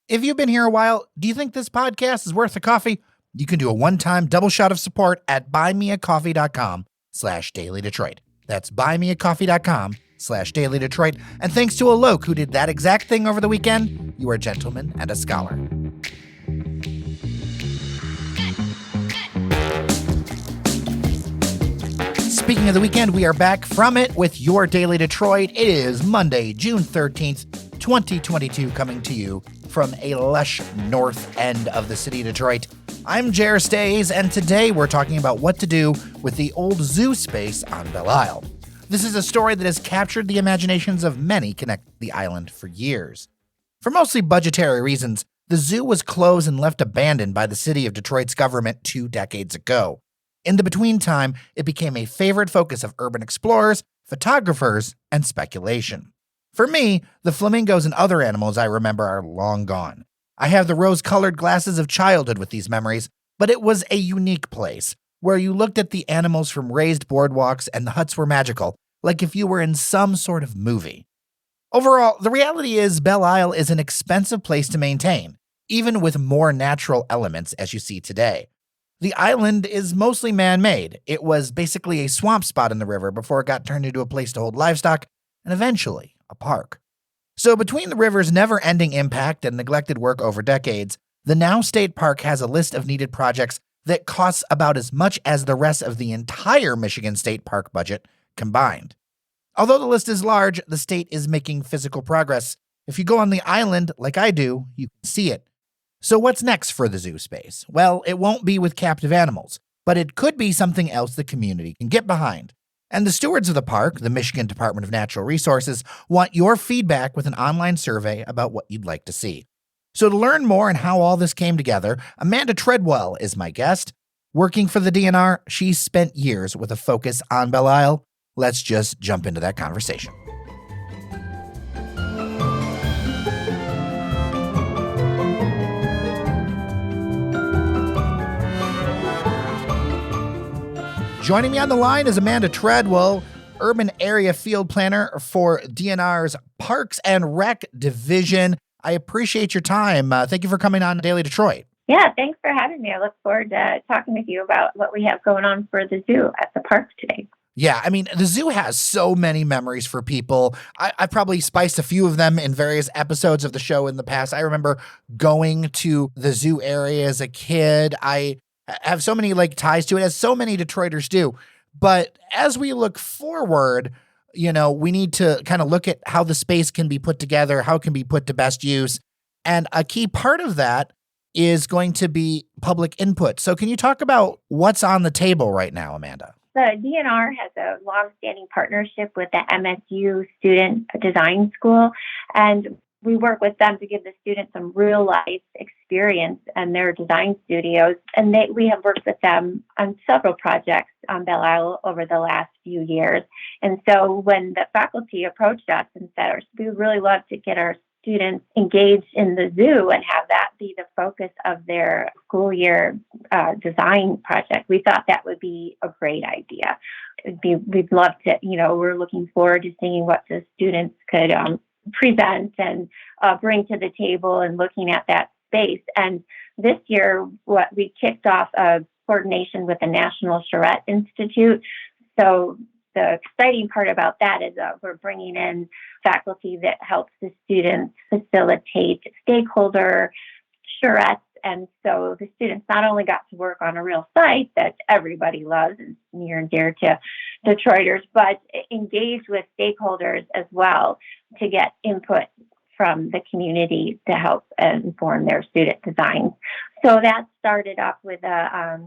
If you've been here a while, do you think this podcast is worth a coffee? You can do a one-time double shot of support at buymeacoffee.com/dailydetroit. That's buymeacoffee.com/dailydetroit. And thanks to Alok, who did that exact thing over the weekend. You are a gentleman and a scholar. Speaking of the weekend, we are back from it with your Daily Detroit. It is Monday, June 13th, 2022, coming to you from a lush north end of the city of Detroit. I'm Jer Stays, and today we're talking about what to do with the old zoo space on Belle Isle. This is a story that has captured the imaginations of many connected to the island for years. For mostly budgetary reasons, the zoo was closed and left abandoned by the city of Detroit's government 2 decades ago. In the between time, it became a favorite focus of urban explorers, photographers, and speculation. For me, the flamingos and other animals I remember are long gone. I have the rose-colored glasses of childhood with these memories, but it was a unique place, where you looked at the animals from raised boardwalks and the huts were magical, like if you were in some sort of movie. Overall, the reality is Belle Isle is an expensive place to maintain, even with more natural elements as you see today. The island is mostly man-made. It was basically a swamp spot in the river before it got turned into a place to hold livestock, and eventually a park. So between the river's never-ending impact and neglected work over decades, the now state park has a list of needed projects that costs about as much as the rest of the entire Michigan State Park budget combined. Although the list is large, the state is making physical progress. If you go on the island, like I do, you can see it. So what's next for the zoo space? Well, it won't be with captive animals, but it could be something else the community can get behind. And the stewards of the park, the Michigan Department of Natural Resources, want your feedback with an online survey about what you'd like to see. So to learn more on how all this came together, Amanda Treadwell is my guest. Working for the DNR, she's spent years with a focus on Belle Isle. Let's just jump into that conversation. Joining me on the line is Amanda Treadwell, Urban Area Field Planner for DNR's Parks and Rec Division. I appreciate your time. Thank you for coming on Daily Detroit. Yeah, thanks for having me. I look forward to talking with you about what we have going on for the zoo at the park today. Yeah, I mean, the zoo has so many memories for people. I've probably spiced a few of them in various episodes of the show in the past. I remember going to the zoo area as a kid. I have so many ties to it, as so many Detroiters do. But as we look forward, we need to kind of look at how the space can be put together, how it can be put to best use. And a key part of that is going to be public input. So can you talk about what's on the table right now, Amanda? The DNR has a long-standing partnership with the MSU Student Design School, and we work with them to give the students some real-life experience in their design studios. And we have worked with them on several projects on Belle Isle over the last few years. And so when the faculty approached us and said, we would really love to get our students engaged in the zoo and have that be the focus of their school year design project, we thought that would be a great idea. We'd love to, we're looking forward to seeing what the students could present and bring to the table and looking at that space. And this year, what we kicked off a coordination with the National Charrette Institute. So the exciting part about that is we're bringing in faculty that helps the students facilitate stakeholder charrettes. And so the students not only got to work on a real site that everybody loves and near and dear to Detroiters, but engage with stakeholders as well to get input from the community to help inform their student designs. So that started off with a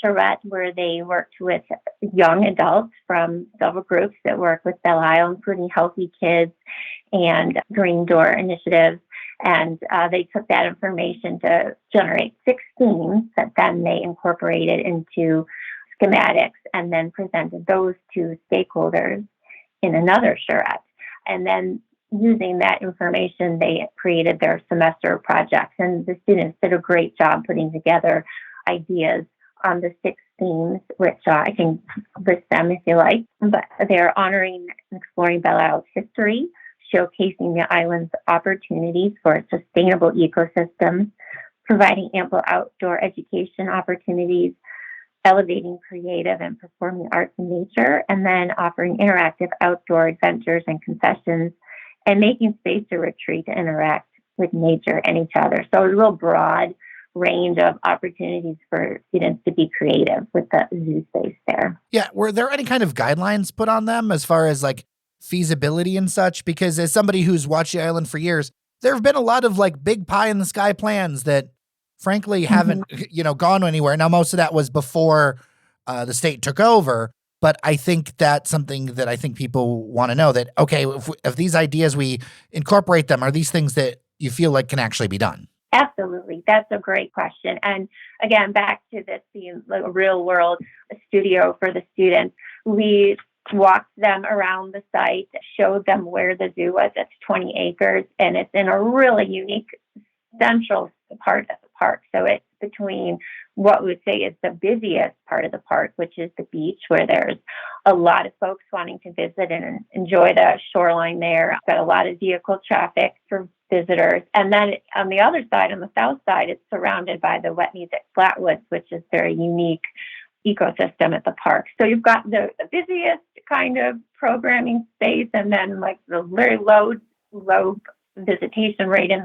charrette where they worked with young adults from several groups that work with Belle Isle, including Healthy Kids and Green Door Initiatives. And they took that information to generate 6 themes that then they incorporated into schematics and then presented those to stakeholders in another charrette. And then using that information, they created their semester projects. And the students did a great job putting together ideas on the 6 themes, which I can list them if you like. But they're honoring and exploring Belle Isle's history, showcasing the island's opportunities for sustainable ecosystems, providing ample outdoor education opportunities, elevating creative and performing arts in nature, and then offering interactive outdoor adventures and concessions, and making space to retreat to interact with nature and each other. So a real broad range of opportunities for students to be creative with the zoo space there. Yeah. Were there any kind of guidelines put on them as far as like feasibility and such? Because as somebody who's watched the island for years, there have been a lot of like big pie in the sky plans that frankly haven't, gone anywhere. Now, most of that was before the state took over. But I think that's something that I think people want to know that, okay, if these ideas, we incorporate them, are these things that you feel like can actually be done? Absolutely. That's a great question. And again, back to this being like a real world studio for the students, we walked them around the site, showed them where the zoo was. It's 20 acres and it's in a really unique central part of the park. So it's between what we would say is the busiest part of the park, which is the beach, where there's a lot of folks wanting to visit and enjoy the shoreline there. Got a lot of vehicle traffic for visitors. And then on the other side, on the south side, it's surrounded by the wet music flatwoods, which is very unique ecosystem at the park. So you've got the busiest kind of programming space, and then like the very low visitation rate in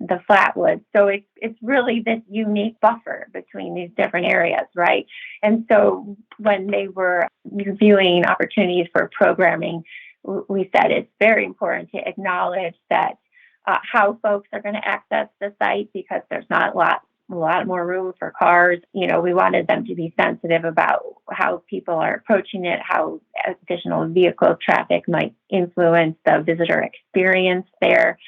the flatwoods. So it's really this unique buffer between these different areas, right? And so when they were reviewing opportunities for programming, we said it's very important to acknowledge that how folks are going to access the site, because there's not a lot more room for cars. We wanted them to be sensitive about how people are approaching it, how additional vehicle traffic might influence the visitor experience there.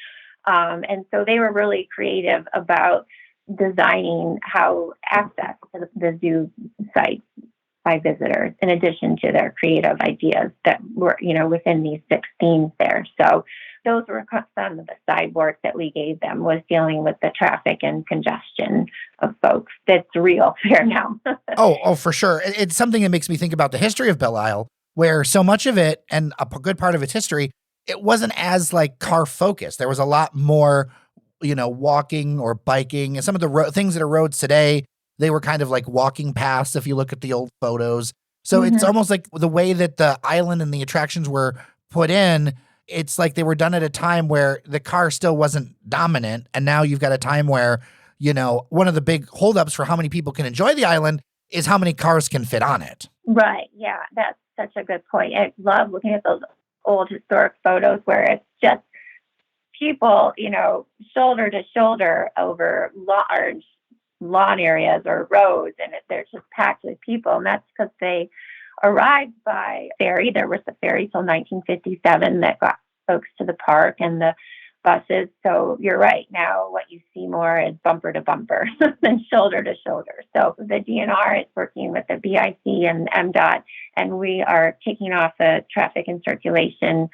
And so they were really creative about designing how access to the zoo site by visitors, in addition to their creative ideas that were, within these 6 themes there. So those were some of the side work that we gave them, was dealing with the traffic and congestion of folks. That's real there now. Oh, for sure. It's something that makes me think about the history of Belle Isle, where so much of it, and a good part of its history, it wasn't as like car focused. There was a lot more, walking or biking, and some of the things that are roads today, they were kind of like walking paths if you look at the old photos. So it's almost like the way that the island and the attractions were put in, it's like they were done at a time where the car still wasn't dominant. And now you've got a time where, one of the big holdups for how many people can enjoy the island is how many cars can fit on it. Right. Yeah, that's such a good point. I love looking at those old historic photos where it's just people, shoulder to shoulder over large lawn areas or roads, and they're just packed with people. And that's because they arrived by ferry. There was a ferry till 1957 that got folks to the park and the buses. So you're right. Now what you see more is bumper to bumper than shoulder to shoulder. So the DNR is working with the BIC and MDOT, and we are kicking off a traffic and circulation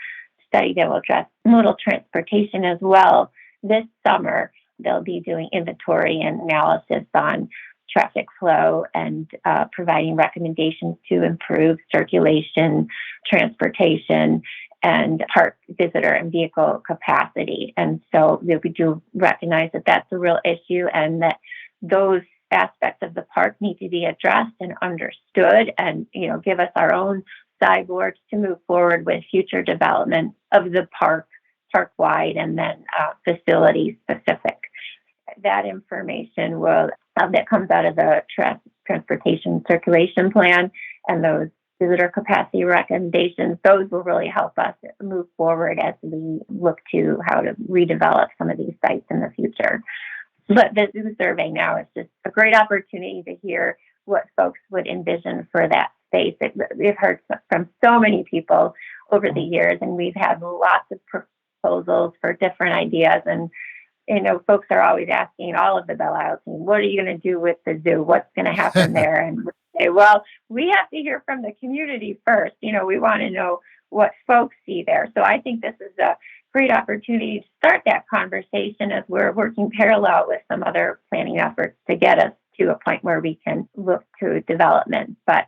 study that will address modal transportation as well this summer. They'll be doing inventory and analysis on traffic flow and providing recommendations to improve circulation, transportation, and park visitor and vehicle capacity. And so we do recognize that that's a real issue, and that those aspects of the park need to be addressed and understood, and give us our own sideboards to move forward with future development of the park-wide, and then facility specific. That information that comes out of the transportation circulation plan and those visitor capacity recommendations, those will really help us move forward as we look to how to redevelop some of these sites in the future. But the zoo survey now is just a great opportunity to hear what folks would envision for that space. We've heard from so many people over the years, and we've had lots of proposals for different ideas. And folks are always asking all of the Belle Isle team, what are you going to do with the zoo? What's going to happen there? And we say, well, we have to hear from the community first. We want to know what folks see there. So I think this is a great opportunity to start that conversation as we're working parallel with some other planning efforts to get us to a point where we can look to development. But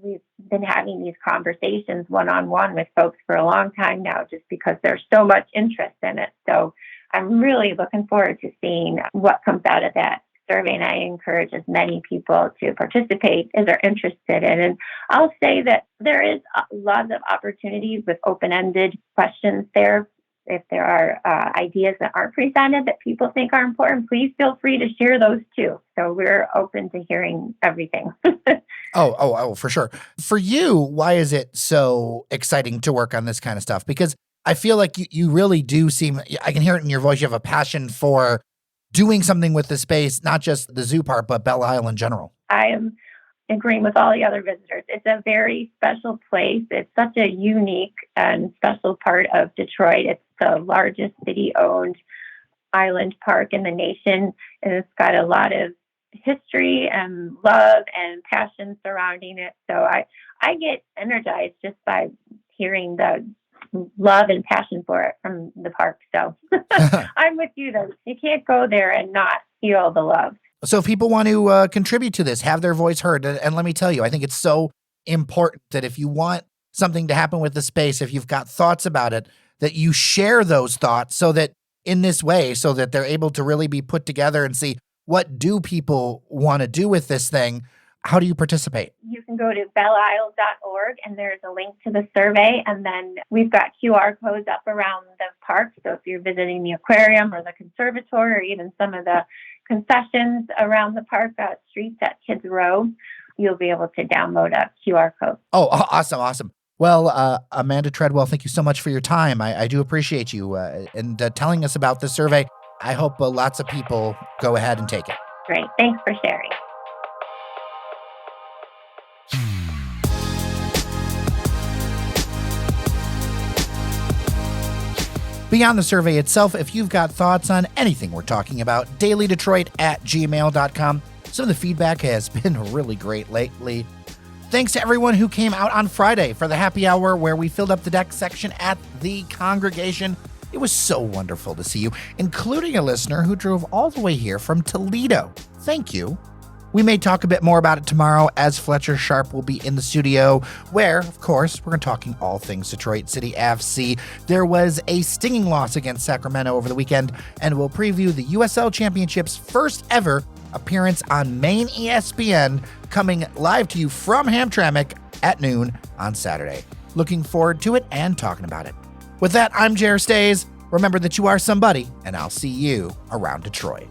we've been having these conversations one-on-one with folks for a long time now, just because there's so much interest in it. So I'm really looking forward to seeing what comes out of that survey, and I encourage as many people to participate as are interested in. And I'll say that there is lots of opportunities with open-ended questions there. If there are ideas that aren't presented that people think are important, please feel free to share those too. So we're open to hearing everything. Oh, for sure. For you, why is it so exciting to work on this kind of stuff? Because I feel like you really do seem, I can hear it in your voice, you have a passion for doing something with the space, not just the zoo part, but Belle Isle in general. I am agreeing with all the other visitors. It's a very special place. It's such a unique and special part of Detroit. It's the largest city-owned island park in the nation, and it's got a lot of history and love and passion surrounding it. So I get energized just by hearing the love and passion for it from the park. So I'm with you though. You can't go there and not feel the love. So if people want to contribute to this, have their voice heard, and let me tell you, I think it's so important that if you want something to happen with the space, if you've got thoughts about it, that you share those thoughts so that in this way, so that they're able to really be put together and see what do people want to do with this thing. How do you participate? You can go to belleisle.org and there's a link to the survey. And then we've got QR codes up around the park. So if you're visiting the aquarium or the conservatory or even some of the concessions around the park streets at Kids Row, you'll be able to download a QR code. Oh, awesome. Well, Amanda Treadwell, thank you so much for your time. I do appreciate you and telling us about this survey. I hope lots of people go ahead and take it. Great. Thanks for sharing. Beyond the survey itself, if you've got thoughts on anything we're talking about, dailydetroit@gmail.com. Some of the feedback has been really great lately. Thanks to everyone who came out on Friday for the happy hour where we filled up the deck section at the congregation. It was so wonderful to see you, including a listener who drove all the way here from Toledo. Thank you. We may talk a bit more about it tomorrow as Fletcher Sharp will be in the studio where, of course, we're talking all things Detroit City FC. There was a stinging loss against Sacramento over the weekend, and we'll preview the USL Championship's first ever appearance on main ESPN, coming live to you from Hamtramck at noon on Saturday. Looking forward to it and talking about it. With that, I'm Jer Stays. Remember that you are somebody, and I'll see you around Detroit.